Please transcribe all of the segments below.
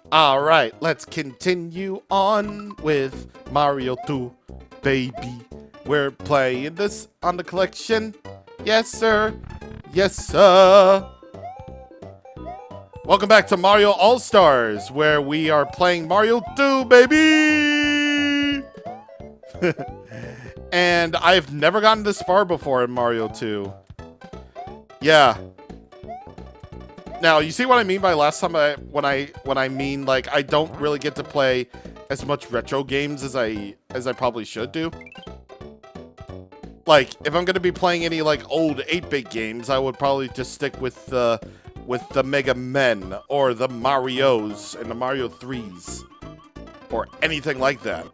All right, let's continue on with Mario 2, baby. We're playing this on the collection. Yes, sir. Yes, sir. Welcome back to Mario All-Stars, where we are playing Mario 2, baby! And I've never gotten this far before in Mario 2. Yeah. Now, you see what I mean by last time when I mean like I don't really get to play as much retro games as I probably should do. Like, if I'm gonna be playing any like old 8-bit games, I would probably just stick with the Mega Men or the Marios and the Mario 3s or anything like that.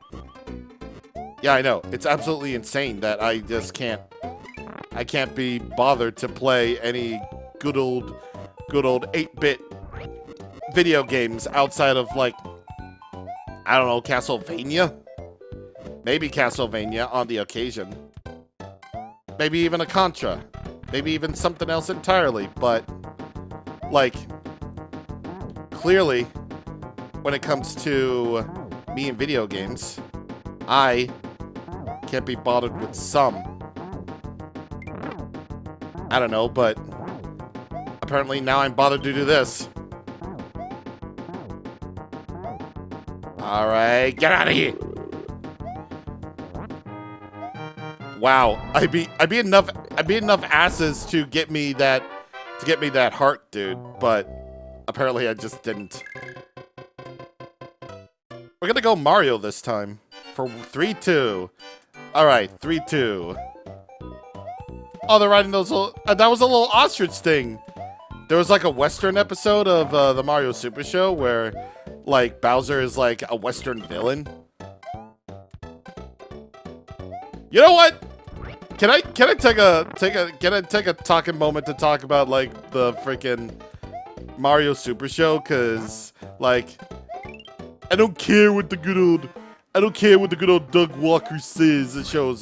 Yeah, I know. It's absolutely insane that I just can't be bothered to play any good old 8-bit video games outside of, like, I don't know, Castlevania? Maybe Castlevania on the occasion. Maybe even a Contra. Maybe even something else entirely, but, like, clearly, when it comes to me and video games, I can't be bothered with some. I don't know, but apparently now I'm bothered to do this. Alright, get out of here! Wow, I'd be enough asses to get me that heart, dude, but apparently I just didn't. We're gonna go Mario this time for 3-2. Alright, 3-2. Oh, they're riding those little, that was a little ostrich thing. There was like a Western episode of the Mario Super Show where like Bowser is like a Western villain. You know what? Can I take a talking moment to talk about like the freaking Mario Super Show? Cause like I don't care what the good old Doug Walker says. The show's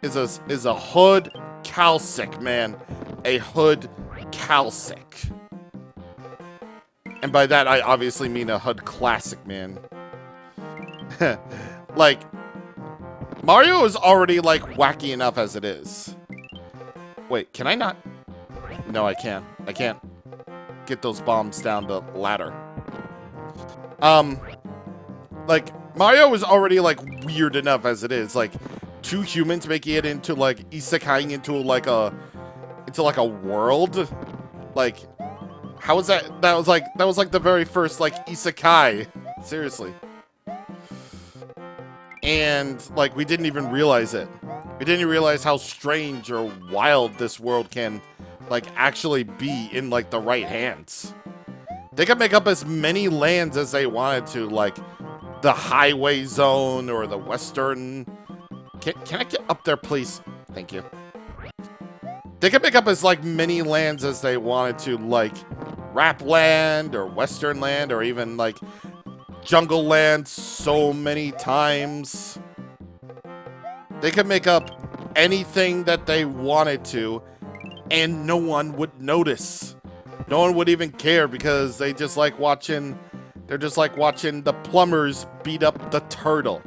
is a hood calcic, man. A hood calcic. And by that I obviously mean a hood classic, man. Like Mario is already like wacky enough as it is. Wait, can I not? No, I can't. I can't get those bombs down the ladder. Like Mario is already like weird enough as it is. Like two humans making it into like isekaiing into like a world. Like how is that? That was like the very first like isekai. Seriously. And like we didn't even realize it. We didn't realize how strange or wild this world can like actually be in like the right hands. They could make up as many lands as they wanted to, like the highway zone or the western. Can I get up there, please? Thank you. They could make up as like many lands as they wanted to, like Rap Land or Western Land or even like Jungle Land so many times. They could make up anything that they wanted to and no one would notice. No one would even care because they're just like watching the plumbers beat up the turtle.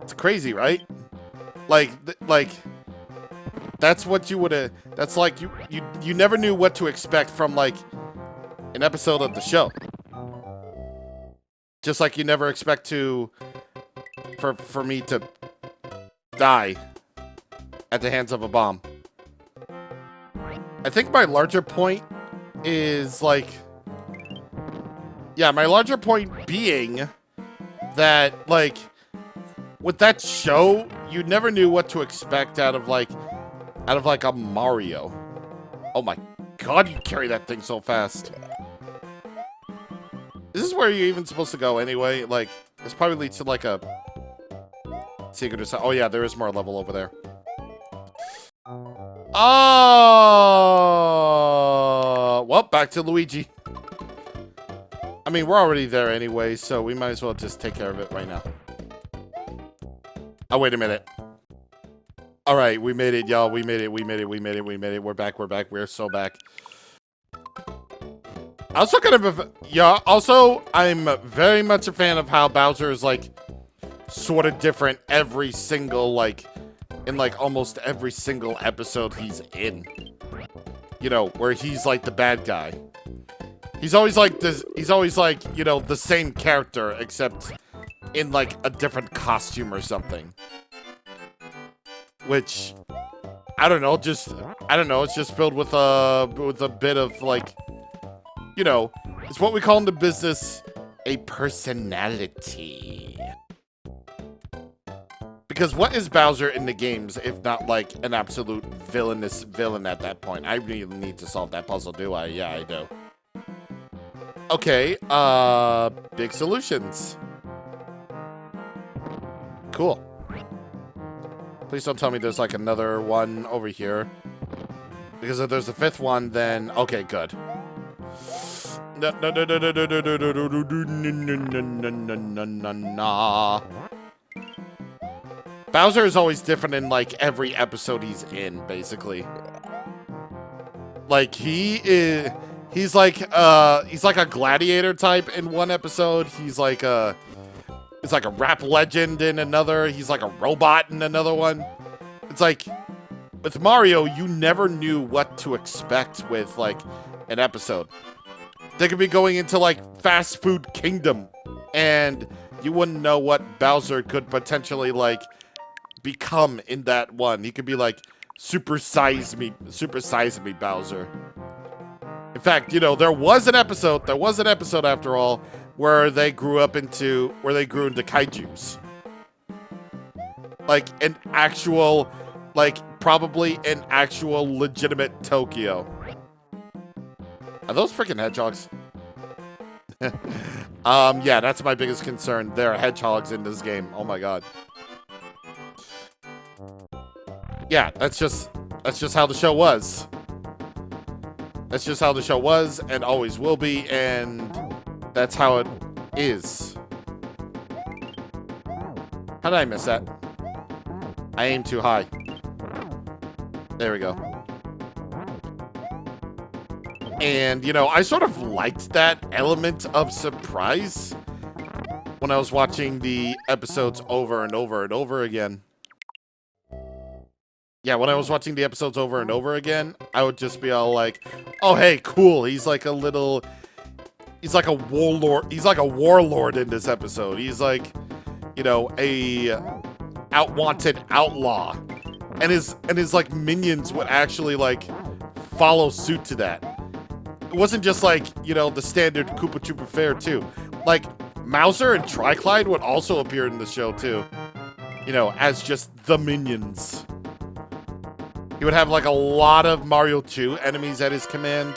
It's crazy, right? Like that's what you would have, that's like you never knew what to expect from like an episode of the show. Just like you never expect for me to die at the hands of a bomb. I think my larger point is like, yeah, my larger point being that like with that show, you never knew what to expect out of like a Mario. Oh my god, you carry that thing so fast. Is this where you're even supposed to go anyway? Like, this probably leads to like a secret or something. Oh yeah, there is more level over there. Oh, well, back to Luigi. I mean, we're already there anyway, so we might as well just take care of it right now. Oh, wait a minute. All right, we made it, y'all. We made it. We're back. We're so back. Also kind of yeah, also I'm very much a fan of how Bowser is like sort of different every single like in like almost every single episode he's in. You know, where he's like the bad guy. He's always like this, he's always like, you know, the same character except in like a different costume or something. Which I don't know, it's just filled with a bit of like, you know, it's what we call in the business a personality. Because what is Bowser in the games if not like an absolute villainous villain at that point? I really need to solve that puzzle, do I? Yeah, I do. Okay, big solutions. Cool. Please don't tell me there's like another one over here. Because if there's a fifth one, then okay, good. Bowser is always different in like every episode he's in, basically. Like he's like a gladiator type in one episode. He's like a rap legend in another. He's like a robot in another one. It's like with Mario, you never knew what to expect with like an episode. They could be going into like fast food kingdom and you wouldn't know what Bowser could potentially like become in that one. He could be like super size me Bowser. In fact, you know, there was an episode after all where they grew into kaijus. Like an actual, like probably an actual legitimate Tokyo. Are those freaking hedgehogs? Yeah, that's my biggest concern. There are hedgehogs in this game. Oh my god. Yeah, that's just how the show was. That's just how the show was and always will be, and that's how it is. How did I miss that? I aimed too high. There we go. And, you know, I sort of liked that element of surprise when I was watching the episodes over and over and over again. Yeah, when I was watching the episodes over and over again, I would just be all like, oh, hey, cool. He's like a warlord. He's like a warlord in this episode. He's like, you know, a outwanted outlaw. And his like minions would actually like follow suit to that. It wasn't just like, you know, the standard Koopa Troopa fare too. Like Mauser and Triclyde would also appear in the show too. You know, as just the minions. He would have like a lot of Mario 2 enemies at his command.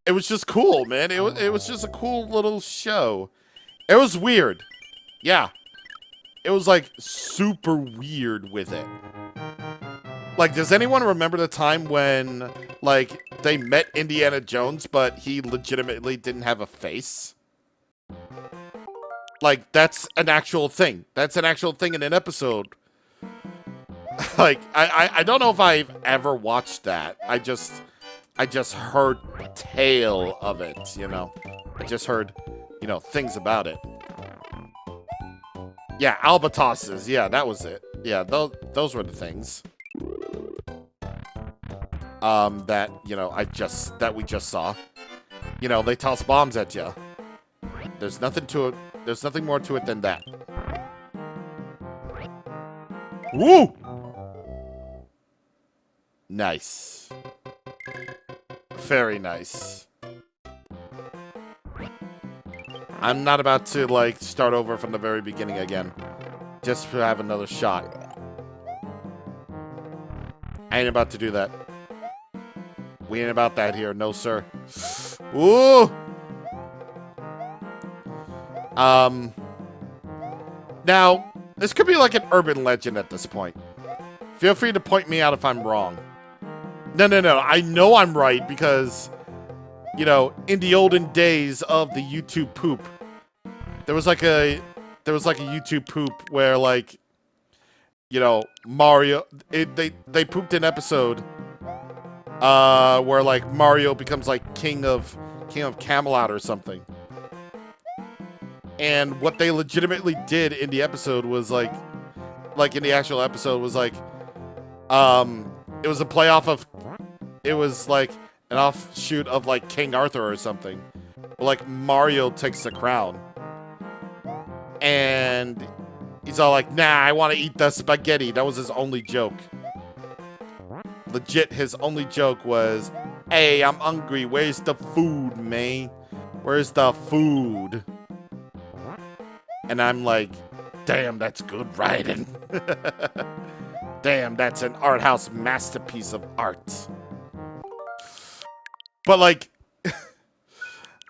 It was just cool, man. It was just a cool little show. It was weird. Yeah. It was like super weird with it. Like, does anyone remember the time when like they met Indiana Jones, but he legitimately didn't have a face? Like, that's an actual thing. That's an actual thing in an episode. Like, I don't know if I've ever watched that. I just heard tale of it, you know. I just heard, you know, things about it. Yeah, albatrosses. Yeah, that was it. Yeah, those were the things. That, you know, that we just saw. You know, they toss bombs at you. There's nothing to it. There's nothing more to it than that. Woo! Nice. Very nice. I'm not about to, like, start over from the very beginning again. Just to have another shot. I ain't about to do that. We ain't about that here. No, sir. Ooh! Now, this could be like an urban legend at this point. Feel free to point me out if I'm wrong. No. I know I'm right because, you know, in the olden days of the YouTube poop, there was like a YouTube poop where, like, you know, Mario, they pooped an episode where like Mario becomes like king of Camelot or something. And what they legitimately did in the episode was like in the actual episode was like, it was a playoff of, it was like an offshoot of like King Arthur or something. Like Mario takes the crown. And he's all like, nah, I want to eat the spaghetti. That was his only joke. Legit, his only joke was, hey, I'm hungry. Where's the food, man? Where's the food? And I'm like, damn, that's good writing. Damn, that's an art house masterpiece of art. But like,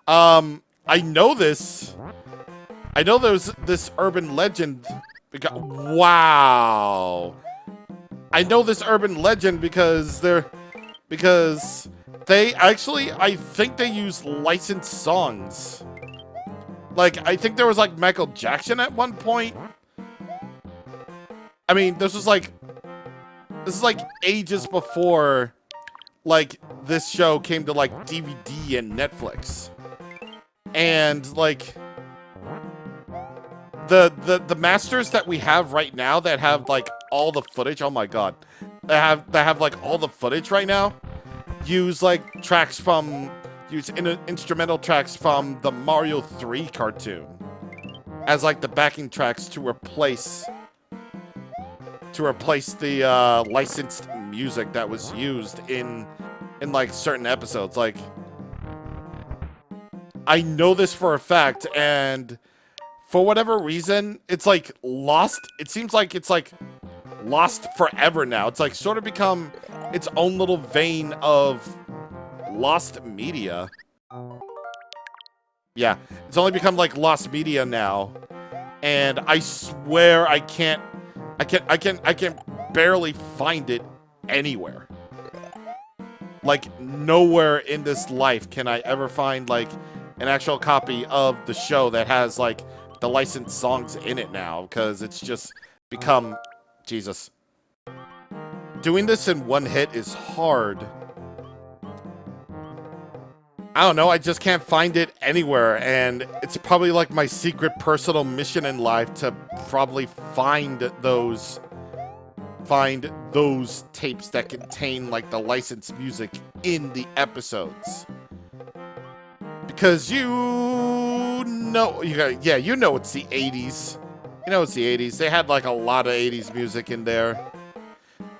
I know this. I know there's this urban legend. Wow. I know this urban legend because they actually, I think they use licensed songs. Like, I think there was like Michael Jackson at one point. I mean, this is like ages before like this show came to like DVD and Netflix. And like the masters that we have right now that have like all the footage, oh my god. That have like all the footage right now use like tracks from instrumental tracks from the Mario 3 cartoon as like the backing tracks to replace the licensed music that was used in like certain episodes. Like, I know this for a fact, and for whatever reason, it's like lost. It seems like it's like lost forever now. It's like sort of become its own little vein of lost media. Yeah, it's only become like lost media now, and I swear I can barely find it anywhere. Like, nowhere in this life can I ever find like an actual copy of the show that has like the licensed songs in it now, because it's just become, Jesus. Doing this in one hit is hard. I don't know, I just can't find it anywhere, and it's probably like my secret personal mission in life to probably find those tapes that contain like the licensed music in the episodes. Because you know it's the 80s. You know it's the 80s. They had like a lot of 80s music in there.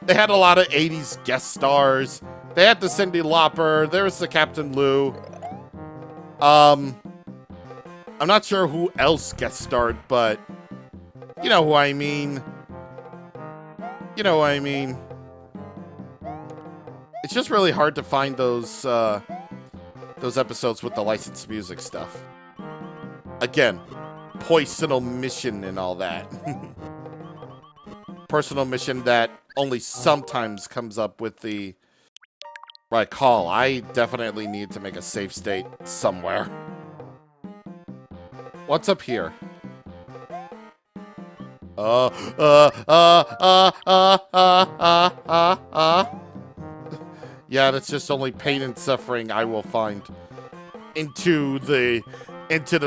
They had a lot of 80s guest stars. They had the Cyndi Lauper. There was the Captain Lou. I'm not sure who else guest starred, but you know who I mean. You know what I mean. It's just really hard to find those episodes with the licensed music stuff. Again, personal mission and all that. Personal mission that only sometimes comes up with the right call. I definitely need to make a save state somewhere. What's up here? Yeah, that's just only pain and suffering I will find. Into the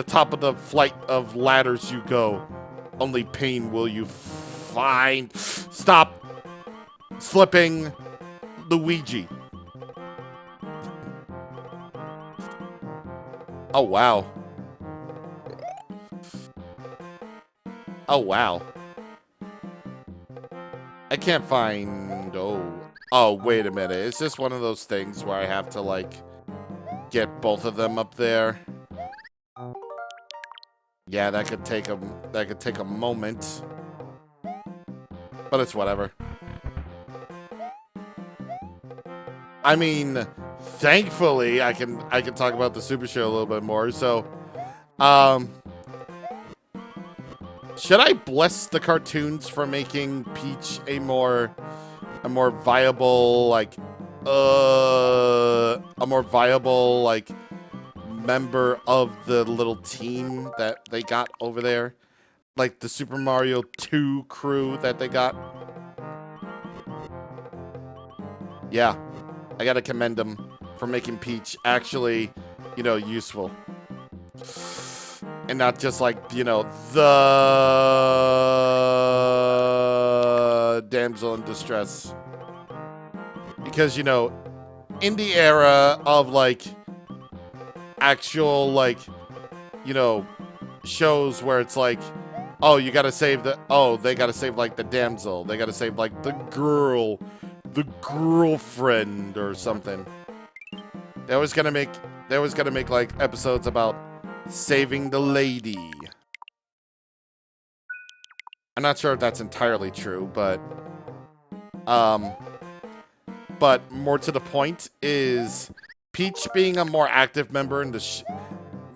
top of the flight of ladders you go. Only pain will you find. Stop slipping, Luigi. Oh, wow. Oh, wow. I can't find... Oh, wait a minute. Is this one of those things where I have to, like, get both of them up there? Yeah, that could take a moment. But it's whatever. I mean, thankfully, I can talk about the Super Show a little bit more. So, should I bless the cartoons for making Peach a more viable, like, member of the little team that they got over there? Like the Super Mario 2 crew that they got? Yeah, I gotta commend him for making Peach actually, you know, useful. And not just like, you know, the damsel in distress. Because, you know, in the era of, like, actual, like, you know, shows where it's like, oh, you gotta save the, oh, they gotta save, like, the damsel. They gotta save, like, the girl, the girlfriend or something. They always gonna make, like, episodes about saving the lady. I'm not sure if that's entirely true, but more to the point is Peach being a more active member in the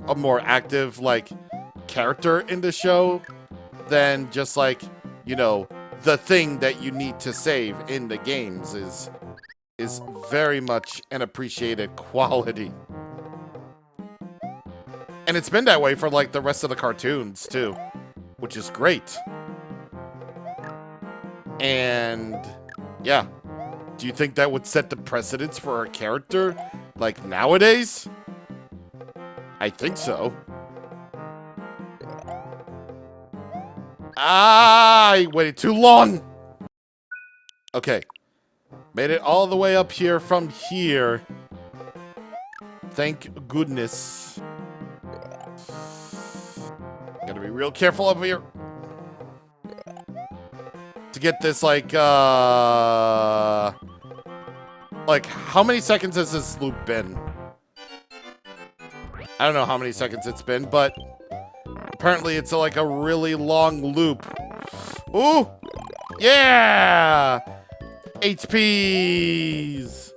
a more active, like, character in the show than just, like, you know, the thing that you need to save in the games is very much an appreciated quality. And it's been that way for, like, the rest of the cartoons, too, which is great. And, yeah. Do you think that would set the precedence for a character, like, nowadays? I think so. I waited too long! Okay. Made it all the way up here from here. Thank goodness. Gotta be real careful over here. To get this, like, how many seconds has this loop been? I don't know how many seconds it's been, but apparently it's like a really long loop. Ooh! Yeah! HPs!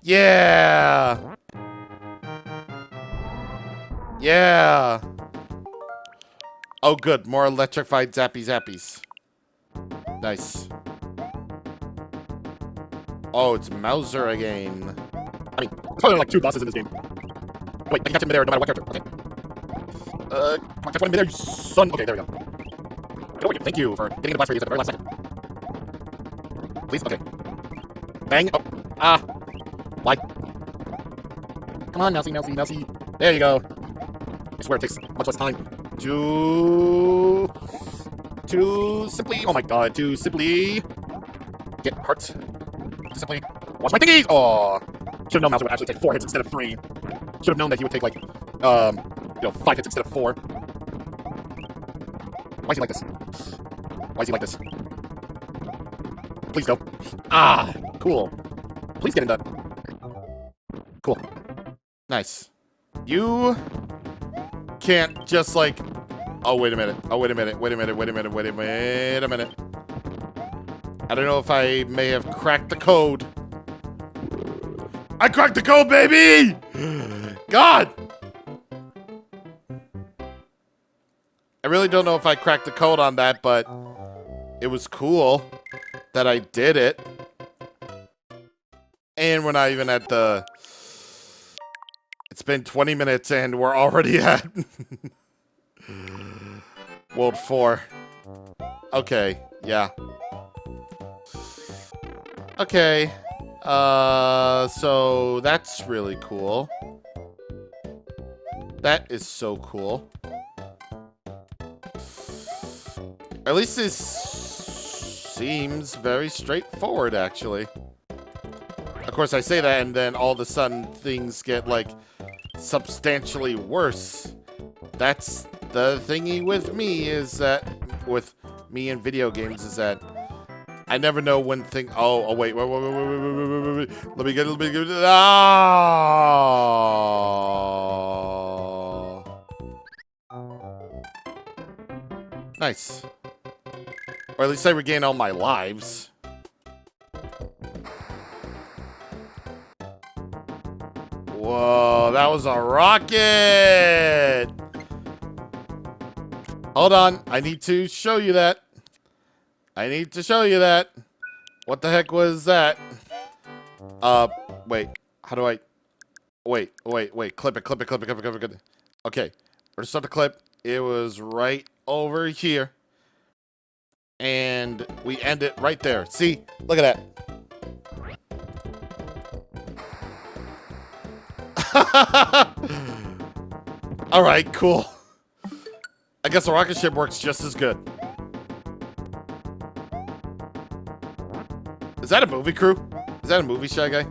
Yeah! Yeah! Oh, good. More electrified zappy zappies. Nice. Oh, it's Mauser again. I mean, there's probably like 2 bosses in this game. Wait, I can catch him midair no matter what character. Okay. Come on, catch one in midair, you son. Okay, there we go. Get over here. Thank you for getting the blast radius at the very last second. Please? Okay. Bang. Oh. Ah. Why? Come on, Mousy, Mousy, Mousy. There you go. I swear it takes much less time to simply, oh my god, to simply get hurt. To simply watch my thingies! Aw. Should have known Mauser would actually take 4 hits instead of 3. Should have known that he would take, like, you know, 5 hits instead of 4. Why is he like this? Why is he like this? Please go. Ah, cool. Please get in that. Cool. Nice. You can't just, like, oh, wait a minute. Oh, wait a minute. Wait a minute. Wait a minute. Wait a minute. Wait a minute. I don't know if I may have cracked the code. I cracked the code, baby! God! I really don't know if I cracked the code on that, but it was cool that I did it. And we're not even at the... It's been 20 minutes and we're already at... World 4. Okay, yeah. Okay. So that's really cool. That is so cool. At least this seems very straightforward, actually. Of course, I say that, and then all of a sudden, things get, like, substantially worse. That's the thingy with me, is that... With me in video games, is that... I never know when oh, wait. Let me get ah! Nice. Or at least I regain all my lives. Whoa, that was a rocket! Hold on, I need to show you that. I need to show you that. What the heck was that? Wait. How do I... Wait. Clip it. Okay. We're to start the clip. It was right over here. And we end it right there. See? Look at that. Alright, cool. I guess a rocket ship works just as good. Is that a movie crew? Is that a movie, Shy Guy?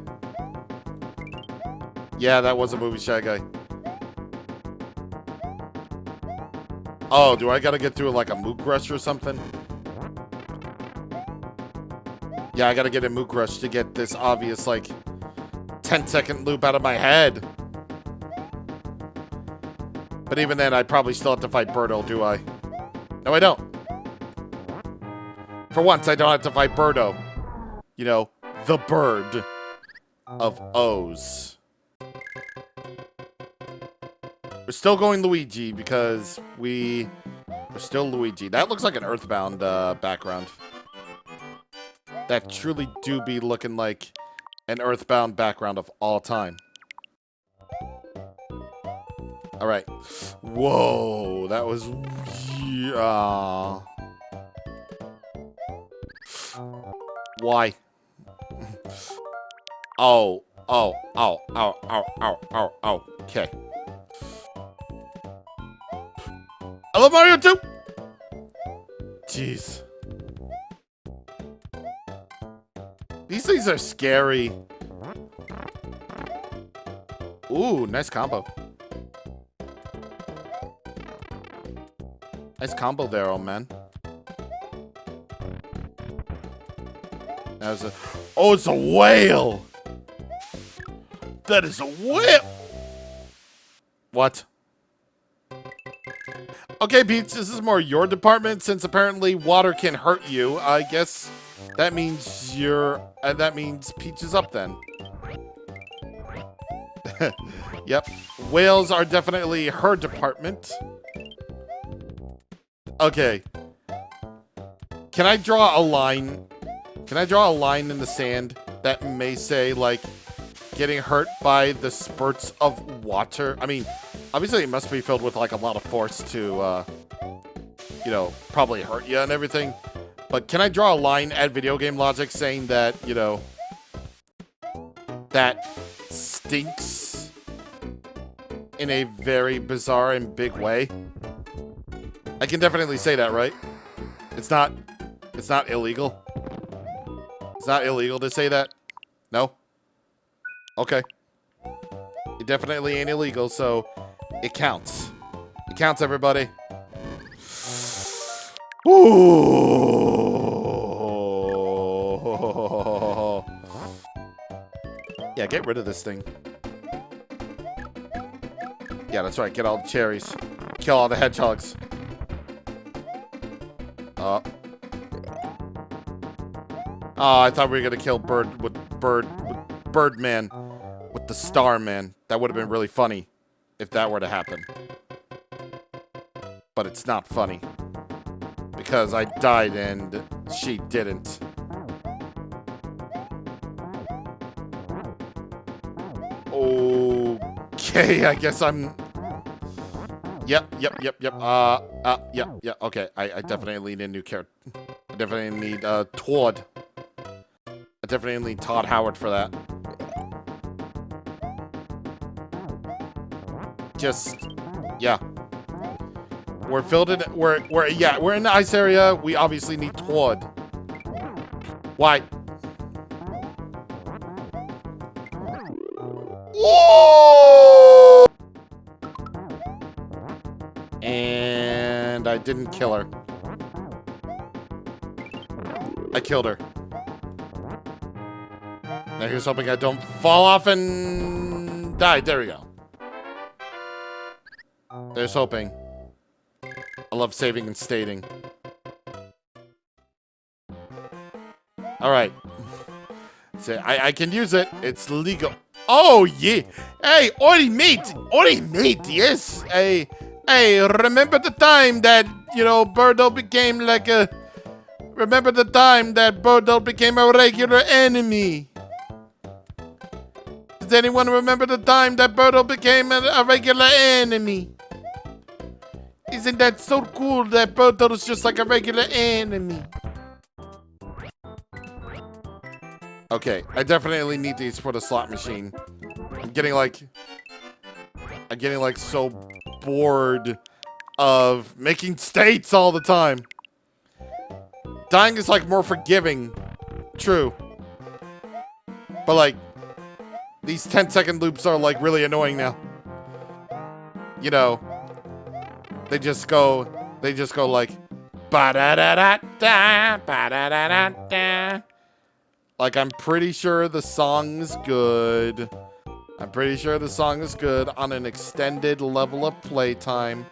Yeah, that was a movie, Shy Guy. Oh, do I gotta get through like a Mook Rush or something? Yeah, I gotta get a Mook Rush to get this obvious, like, 10-second loop out of my head. But even then, I probably still have to fight Birdo, do I? No, I don't. For once, I don't have to fight Birdo. You know, the bird of O's. We're still going Luigi because we're still Luigi. That looks like an Earthbound background. That truly do be looking like an Earthbound background of all time. All right. Whoa, that was... Why? Oh. Okay. I love Mario too! Jeez. These things are scary. Ooh, nice combo. Nice combo there, old man. That was a... Oh, it's a whale! That is a whale! What? Okay, Peach, this is more your department, since apparently water can hurt you. I guess that means you're... that means Peach is up then. Yep. Whales are definitely her department. Okay. Can I draw a line? Can I draw a line in the sand that may say, like, getting hurt by the spurts of water? I mean, obviously it must be filled with, like, a lot of force to, you know, probably hurt you and everything. But can I draw a line at video game logic saying that, you know, that stinks in a very bizarre and big way? I can definitely say that, right? It's not illegal. It's not illegal to say that? No? Okay. It definitely ain't illegal, so it counts. It counts, everybody. Ooh. Yeah, get rid of this thing. Yeah, that's right. Get all the cherries. Kill all the hedgehogs. Oh, I thought we were gonna kill Birdman with the Starman. That would have been really funny if that were to happen. But it's not funny because I died and she didn't. Okay, I guess I'm... Yep. Yeah. Okay, I definitely need a new character. I definitely need Todd. I definitely need Todd Howard for that. Just, yeah. We're filled in. We're in the ice area. We obviously need Todd. Why? Whoa! And I didn't kill her. I killed her. Now here's hoping I don't fall off and die. There we go. There's hoping. I love saving and stating. Alright. So I can use it. It's legal. Oh, yeah. Hey, Ori mate, yes. Hey, remember the time that, you know, Birdo became like a... Remember the time that Birdo became a regular enemy? Does anyone remember the time that Birdo became a regular enemy? Isn't that so cool that Birdo is just like a regular enemy? Okay, I definitely need these for the slot machine. I'm getting like I'm getting like so bored of making states all the time. Dying is like more forgiving. True. But like, these 10-second loops are like really annoying now. You know, they just go like, ba-da-da-da-da, ba-da-da-da-da. Like, I'm pretty sure the song's good. I'm pretty sure the song is good on an extended level of playtime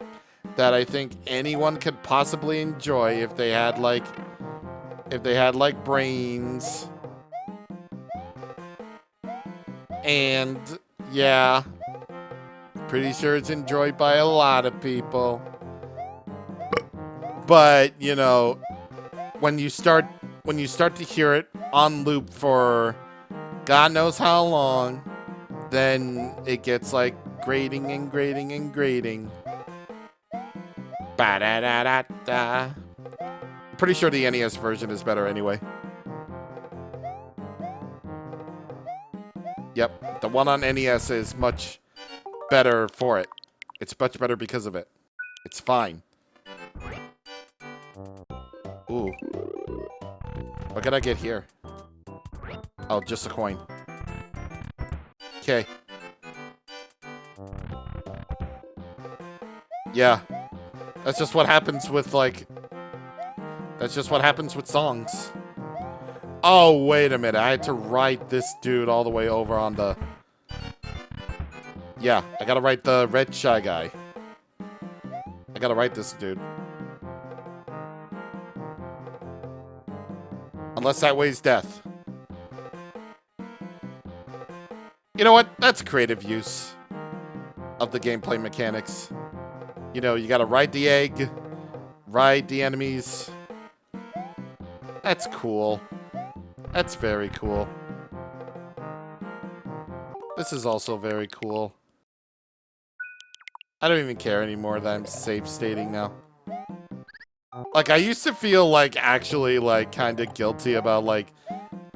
that I think anyone could possibly enjoy if they had like brains. And yeah, pretty sure it's enjoyed by a lot of people. But, you know, when you start to hear it on loop for God knows how long, then it gets like grating and grating and grating. Ba-da-da-da-da. I'm pretty sure the NES version is better anyway. Yep, the one on NES is much better for it. It's much better because of it. It's fine. Ooh. What can I get here? Oh, just a coin. Okay. Yeah. That's just what happens with, like... That's just what happens with songs. Oh, wait a minute. I had to write this dude all the way over on the... Yeah, I gotta write the red shy guy. I gotta write this dude. Unless that weighs death. You know what? That's creative use of the gameplay mechanics. You know, you gotta ride the egg, ride the enemies. That's cool. That's very cool. This is also very cool. I don't even care anymore that I'm save stating now. Like, I used to feel like actually like kind of guilty about like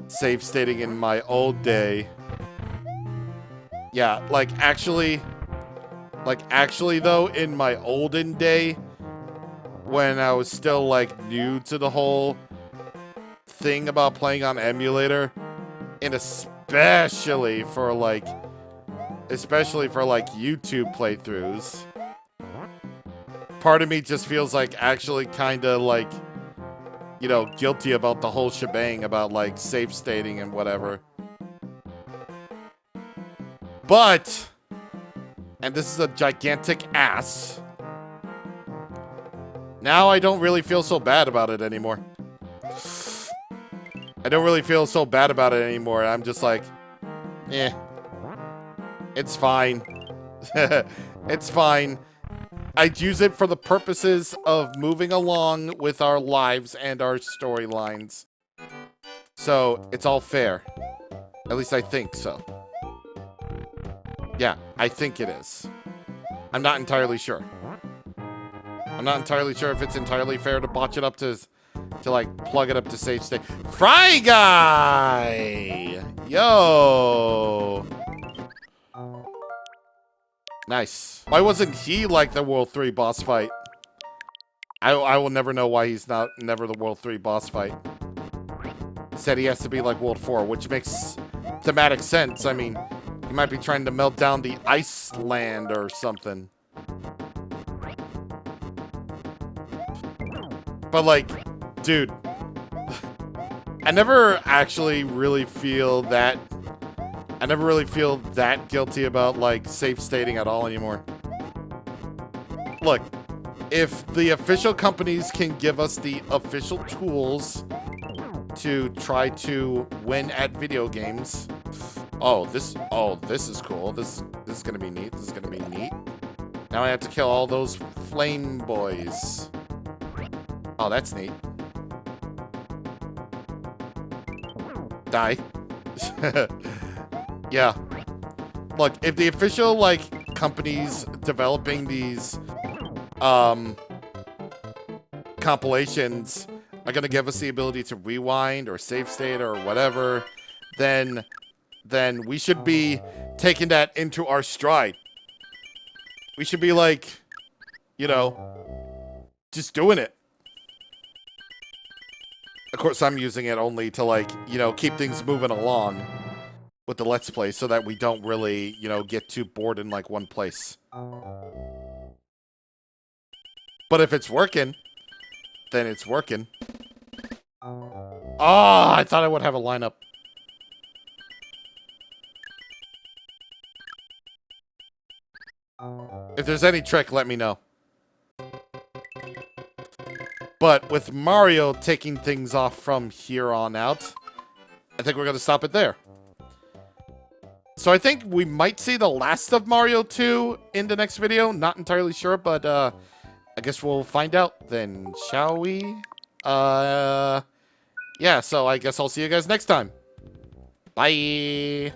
save stating in my old day. Yeah, like actually though, in my olden day, when I was still like new to the whole thing about playing on emulator, and especially for like YouTube playthroughs, part of me just feels like actually kind of like, you know, guilty about the whole shebang about like save stating and whatever. But, and this is a gigantic ass, now I don't really feel so bad about it anymore. I don't really feel so bad about it anymore. I'm just like, eh. It's fine. It's fine. I'd use it for the purposes of moving along with our lives and our storylines. So, it's all fair. At least I think so. Yeah, I think it is. I'm not entirely sure. I'm not entirely sure if it's entirely fair to botch it up to like plug it up to save state. Fry Guy! Yo! Nice. Why wasn't he like the World 3 boss fight? I will never know why he's never the World 3 boss fight. Said he has to be like World 4, which makes thematic sense. I mean, he might be trying to melt down the Iceland or something. But like, dude, I never actually really feel that. I never really feel that guilty about like save stating at all anymore. Look, if the official companies can give us the official tools to try to win at video games. Oh, this is cool. This is gonna be neat. This is gonna be neat. Now I have to kill all those flame boys. Oh, that's neat. Die. Yeah. Look, if the official, like, companies developing these, compilations are gonna give us the ability to rewind or save state or whatever, then we should be taking that into our stride. We should be like, you know, just doing it. Of course, I'm using it only to, like, you know, keep things moving along with the Let's Play so that we don't really, you know, get too bored in, like, one place. But if it's working, then it's working. Oh, I thought I would have a lineup. If there's any trick, let me know. But with Mario taking things off from here on out, I think we're going to stop it there. So I think we might see the last of Mario 2 in the next video. Not entirely sure, but I guess we'll find out then, shall we? Yeah, so I guess I'll see you guys next time. Bye!